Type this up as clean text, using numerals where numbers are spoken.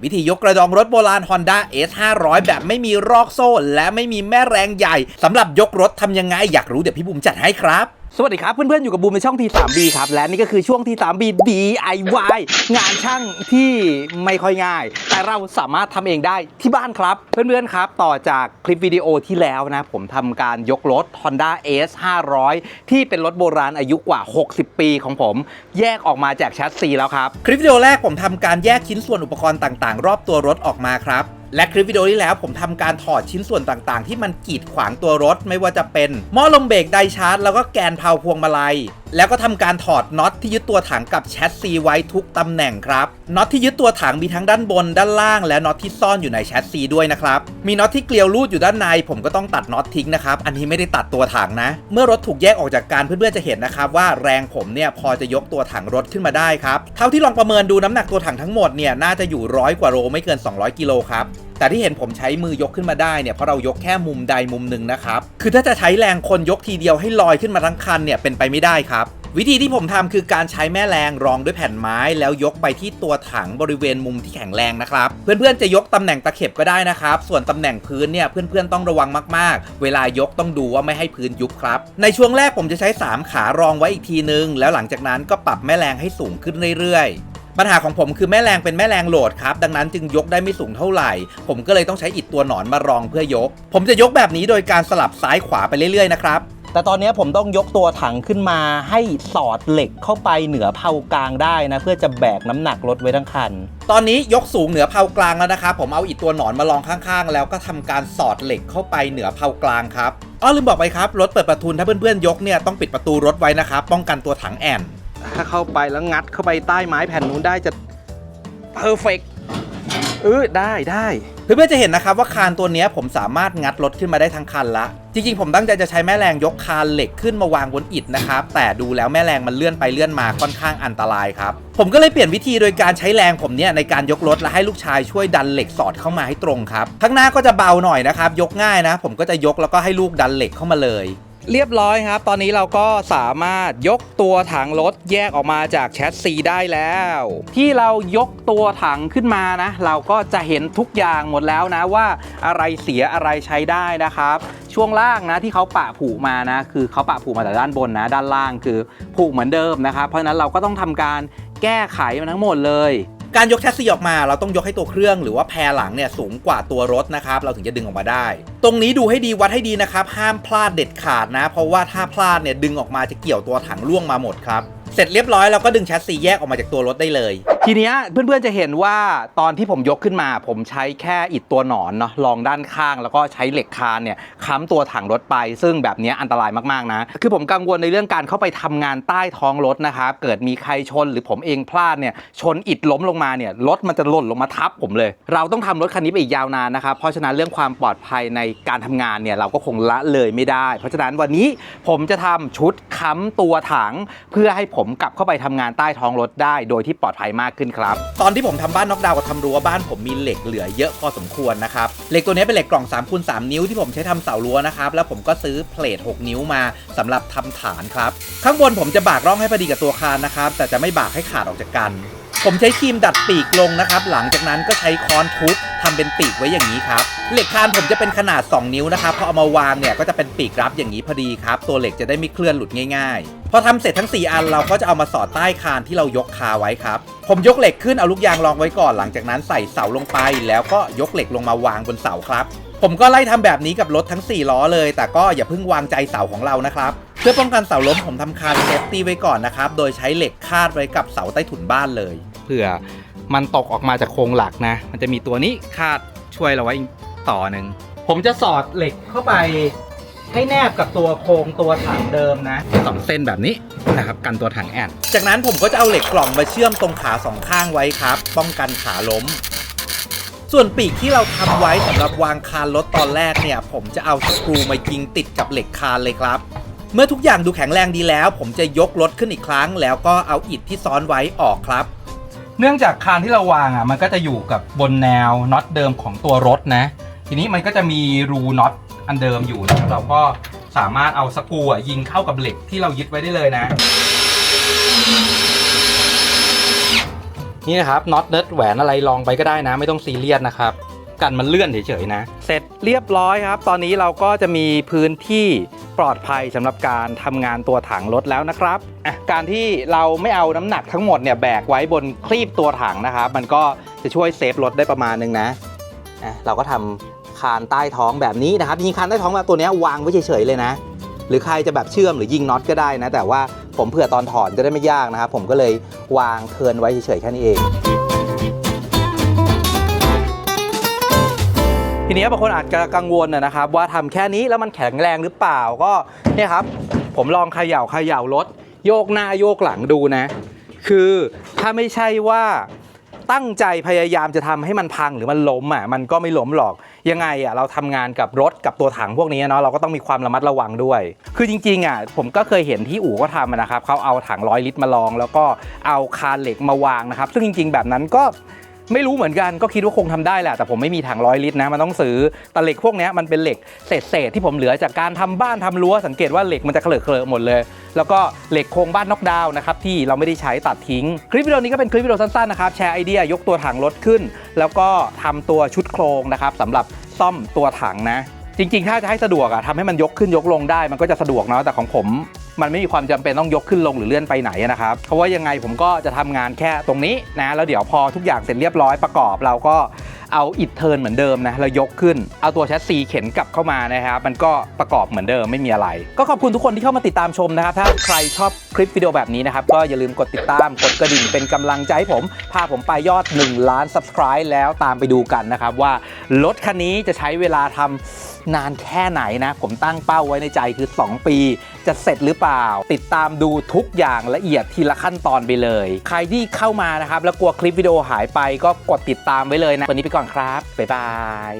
วิธียกกระดองรถโบราณ Honda S500 แบบไม่มีรอกโซ่และไม่มีแม่แรงใหญ่สำหรับยกรถทำยังไงอยากรู้เดี๋ยวพี่บุ๋มจัดให้ครับสวัสดีครับเพื่อนๆอยู่กับบูมในช่อง T3B ครับและนี่ก็คือช่วง T3B DIY งานช่างที่ไม่ค่อยง่ายแต่เราสามารถทำเองได้ที่บ้านครับเพื่อนๆครับต่อจากคลิปวิดีโอที่แล้วนะผมทำการยกรถ Honda S500 ที่เป็นรถโบราณอายุกว่า60 ปีของผมแยกออกมาจากแชสซีแล้วครับคลิปวิดีโอแรกผมทำการแยกชิ้นส่วนอุปกรณ์ต่างๆรอบตัวรถออกมาครับและคลิปวิดีโอที่แล้วผมทำการถอดชิ้นส่วนต่างๆที่มันกีดขวางตัวรถไม่ว่าจะเป็นหม้อลมเบรกไดชาร์จแล้วก็แกนเพลาพวงมาลัยแล้วก็ทำการถอดน็อตที่ยึดตัวถังกับแชสซีไว้ทุกตำแหน่งครับน็อตที่ยึดตัวถังมีทั้งด้านบนด้านล่างและน็อตที่ซ่อนอยู่ในแชสซีด้วยนะครับมีน็อตที่เกลียวรูดอยู่ด้านในผมก็ต้องตัดน็อตทิ้งนะครับอันนี้ไม่ได้ตัดตัวถังนะเมื่อรถถูกแยกออกจากกันเพื่อนๆจะเห็นนะครับว่าแรงผมเนี่ยพอจะยกตัวถังรถขึ้นมาได้ครับเท่าที่ลองประเมินดูน้ำหนักตัวถังทั้งหมดเนี่ยน่าจะอยู่100 กว่าโลไม่เกิน200 กิโลครับแต่ที่เห็นผมใช้มือยกขึ้นมาได้เนี่ยเพราะเรายกแค่มุมใดมุมหนึ่งนะครับคือถ้าจะใช้แรงคนยกทีเดียวให้ลอยขึ้นมาทั้งคันเนี่ยเป็นไปไม่ได้ครับวิธีที่ผมทำคือการใช้แม่แรงรองด้วยแผ่นไม้แล้วยกไปที่ตัวถังบริเวณมุมที่แข็งแรงนะครับเพื่อนๆจะยกตำแหน่งตะเข็บก็ได้นะครับส่วนตำแหน่งพื้นเนี่ยเพื่อนๆต้องระวังมากๆเวลายกต้องดูว่าไม่ให้พื้นยุบครับในช่วงแรกผมจะใช้3ขารองไว้อีกทีนึงแล้วหลังจากนั้นก็ปรับแม่แรงให้สูงขึ้นเรื่อยๆปัญหาของผมคือแม่แรงเป็นแม่แรงโหลดครับดังนั้นจึงยกได้ไม่สูงเท่าไหร่ผมก็เลยต้องใช้อิฐตัวหนอนมารองเพื่อยกผมจะยกแบบนี้โดยการสลับซ้ายขวาไปเรื่อยๆนะครับแต่ตอนนี้ผมต้องยกตัวถังขึ้นมาให้สอดเหล็กเข้าไปเหนือเพากลางได้นะเพื่อจะแบกน้ำหนักรถไว้ทั้งคันตอนนี้ยกสูงเหนือเพากลางแล้วนะครับผมเอาอิฐตัวหนอนมาลองข้างๆแล้วก็ทำการสอดเหล็กเข้าไปเหนือเพากลางครับลืมบอกไปครับรถเปิดประทุนถ้าเพื่อนๆยกเนี่ยต้องปิดประตูรถไว้นะครับป้องกันตัวถังแอนถ้าเข้าไปแล้วงัดเข้าไปใต้ไม้แผ่นนู้นได้จะเพอร์เฟกต์ได้เพื่อนๆจะเห็นนะครับว่าคานตัวนี้ผมสามารถงัดรถขึ้นมาได้ทั้งคันละจริงๆผมตั้งใจจะใช้แม่แรงยกคานเหล็กขึ้นมาวางบนอิฐนะครับแต่ดูแล้วแม่แรงมันเลื่อนไปเลื่อนมาค่อนข้างอันตรายครับผมก็เลยเปลี่ยนวิธีโดยการใช้แรงผมเนี่ยในการยกรถและให้ลูกชายช่วยดันเหล็กสอดเข้ามาให้ตรงครับข้างหน้าก็จะเบาหน่อยนะครับยกง่ายนะผมก็จะยกแล้วก็ให้ลูกดันเหล็กเข้ามาเลยเรียบร้อยครับตอนนี้เราก็สามารถยกตัวถังรถแยกออกมาจากแชสซีได้แล้วที่เรายกตัวถังขึ้นมานะเราก็จะเห็นทุกอย่างหมดแล้วนะว่าอะไรเสียอะไรใช้ได้นะครับช่วงล่างนะที่เขาปะผุมานะคือเขาปะผุมาแต่ด้านบนนะด้านล่างคือผุเหมือนเดิมนะครับเพราะฉะนั้นเราก็ต้องทำการแก้ไขมันทั้งหมดเลยการยกแชสซีออกมาเราต้องยกให้ตัวเครื่องหรือว่าแพรหลังเนี่ยสูงกว่าตัวรถนะครับเราถึงจะดึงออกมาได้ตรงนี้ดูให้ดีวัดให้ดีนะครับห้ามพลาดเด็ดขาดนะเพราะว่าถ้าพลาดเนี่ยดึงออกมาจะเกี่ยวตัวถังล่วงมาหมดครับเสร็จเรียบร้อยเราก็ดึงแชสซีแยกออกมาจากตัวรถได้เลยทีนี้เพื่อนๆจะเห็นว่าตอนที่ผมยกขึ้นมาผมใช้แค่อิฐตัวหนอนเนาะรองด้านข้างแล้วก็ใช้เหล็กคานเนี่ยค้ำตัวถังรถไปซึ่งแบบนี้อันตรายมากๆนะคือผมกังวลในเรื่องการเข้าไปทำงานใต้ท้องรถนะครับเกิดมีใครชนหรือผมเองพลาดเนี่ยชนอิฐล้มลงมาเนี่ยรถมันจะหล่นลงมาทับผมเลยเราต้องทำรถคันนี้ไปอีกยาวนานนะครับเพราะฉะนั้นเรื่องความปลอดภัยในการทำงานเนี่ยเราก็คงละเลยไม่ได้เพราะฉะนั้นวันนี้ผมจะทำชุดค้ำตัวถังเพื่อให้ผมกลับเข้าไปทำงานใต้ท้องรถได้โดยที่ปลอดภัยมากขึ้นครับตอนที่ผมทำบ้านน็อกดาวน์กับทำรั้วบ้านผมมีเหล็กเหลือเยอะพอสมควรนะครับเหล็กตัวนี้เป็นเหล็กกล่อง 3x3 นิ้วที่ผมใช้ทำเสารั้วนะครับแล้วผมก็ซื้อเพลท6 นิ้วมาสำหรับทำฐานครับข้างบนผมจะบากร่องให้พอดีกับตัวคานนะครับแต่จะไม่บากให้ขาดออกจากกันผมใช้ครีมดัดปีกลงนะครับหลังจากนั้นก็ใช้ค้อนทุบทำเป็นปีกไว้อย่างนี้ครับเหล็กคานผมจะเป็นขนาด2 นิ้วนะครับพอเอามาวางเนี่ยก็จะเป็นปีกรับอย่างนี้พอดีครับตัวเหล็กจะได้ไม่เคลื่อนหลุดง่ายๆพอทำเสร็จทั้ง4 อันเราก็จะเอามาสอดใต้คานที่เรายกคาไว้ครับผมยกเหล็กขึ้นเอาลูกยางรองไว้ก่อนหลังจากนั้นใส่เสาลงไปแล้วก็ยกเหล็กลงมาวางบนเสาครับผมก็ไล่ทำแบบนี้กับรถทั้ง4 ล้อเลยแต่ก็อย่าเพิ่งวางใจเสาของเรานะครับเพื่อป้องกันเสาล้มผมทำคานเซฟตี้ไว้ก่อนนะครับโดยใช้เหล็กคาดไว้กับเสาใต้ถุนบ้านเลยเผื่อมันตกออกมาจากโครงหลักนะมันจะมีตัวนี้คาดช่วยเราไว้ต่อหนึ่งผมจะสอดเหล็กเข้าไปให้แนบกับตัวโครงตัวถังเดิมนะ2 เส้นแบบนี้นะครับกันตัวถังแอนจากนั้นผมก็จะเอาเหล็กกล่องมาเชื่อมตรงขา2 ข้างไว้ครับป้องกันขาล้มส่วนปีกที่เราทำไว้สำหรับวางคานรถตอนแรกเนี่ยผมจะเอาสกรูมายิงติดกับเหล็กคานเลยครับเมื่อทุกอย่างดูแข็งแรงดีแล้วผมจะยกรถขึ้นอีกครั้งแล้วก็เอาอิฐที่ซ้อนไว้ออกครับเนื่องจากคานที่เราวางมันก็จะอยู่กับบนแนวน็อตเดิมของตัวรถนะทีนี้มันก็จะมีรูน็อตอันเดิมอยู่นะเราก็สามารถเอาสกรูยิงเข้ากับเหล็กที่เรายึดไว้ได้เลยนะ นี่นะครับน็อตเนิร์ดแหวนอะไรลองไปก็ได้นะไม่ต้องซีเรียสนะครับกันมันเลื่อนเฉยๆนะเสร็จเรียบร้อยครับตอนนี้เราก็จะมีพื้นที่ปลอดภัยสำหรับการทำงานตัวถังรถแล้วนะครับการที่เราไม่เอาน้ำหนักทั้งหมดเนี่ยแบกไว้บนคลีบตัวถังนะครับมันก็จะช่วยเซฟรถได้ประมาณนึงนะเราก็ทำคานใต้ท้องแบบนี้นะครับจริงๆคานใต้ท้องแบบตัวนี้วางไว้เฉยๆเลยนะหรือใครจะแบบเชื่อมหรือยิงน็อตก็ได้นะแต่ว่าผมเผื่อตอนถอนจะได้ไม่ยากนะครับผมก็เลยวางเทิร์นไว้เฉยๆแค่นี้เองทีนี้บางคนอาจจะกังวลนะครับว่าทำแค่นี้แล้วมันแข็งแรงหรือเปล่าก็เนี่ยครับผมลองเขย่ารถโยกหน้าโยกหลังดูนะคือถ้าไม่ใช่ว่าตั้งใจพยายามจะทำให้มันพังหรือมันล้มมันก็ไม่ล้มหรอกยังไงเราทำงานกับรถกับตัวถังพวกนี้เนาะเราก็ต้องมีความระมัดระวังด้วยคือจริงๆผมก็เคยเห็นที่อู่ก็ทำนะครับเขาเอาถัง100 ลิตรมาลองแล้วก็เอาคานเหล็กมาวางนะครับซึ่งจริงๆแบบนั้นก็ไม่รู้เหมือนกันก็คิดว่าคงทำได้แหละแต่ผมไม่มีถัง100 ลิตรนะมันต้องซื้อแต่เหล็กพวกนี้มันเป็นเหล็กเศษที่ผมเหลือจากการทำบ้านทำรั้วสังเกตว่าเหล็กมันจะเคลอะหมดเลยแล้วก็เหล็กโครงบ้านน็อกดาวน์นะครับที่เราไม่ได้ใช้ตัดทิ้งคลิปวิดีโอนี้ก็เป็นคลิปวิดีโอสั้นๆนะครับแชร์ไอเดียยกตัวถังรถขึ้นแล้วก็ทำตัวชุดโครงนะครับสำหรับซ่อมตัวถังนะจริงๆถ้าจะให้สะดวกทำให้มันยกขึ้นยกลงได้มันก็จะสะดวกเนาะแต่ของผมมันไม่มีความจำเป็นต้องยกขึ้นลงหรือเลื่อนไปไหนนะครับเพราะว่ายังไงผมก็จะทำงานแค่ตรงนี้นะแล้วเดี๋ยวพอทุกอย่างเสร็จเรียบร้อยประกอบเราก็เอาอิฐเทิร์นเหมือนเดิมนะแล้วยกขึ้นเอาตัวแชสซีเข็นกลับเข้ามานะครับมันก็ประกอบเหมือนเดิมไม่มีอะไรก็ขอบคุณทุกคนที่เข้ามาติดตามชมนะครับถ้าใครชอบคลิปวิดีโอแบบนี้นะครับก็อย่าลืมกดติดตามกดกระดิ่งเป็นกำลังใจให้ผมพาผมไปยอด1 ล้าน Subscribe แล้วตามไปดูกันนะครับว่ารถคันนี้จะใช้เวลาทำนานแค่ไหนนะผมตั้งเป้าไว้ในใจคือ2 ปีจะเสร็จหรือเปล่าติดตามดูทุกอย่างละเอียดทีละขั้นตอนไปเลยใครที่เข้ามานะครับแล้วกลัวคลิปวิดีโอหายไปก็กดติดตามไว้เลยนะวันนี้ไปก่อนครับบ๊ายบาย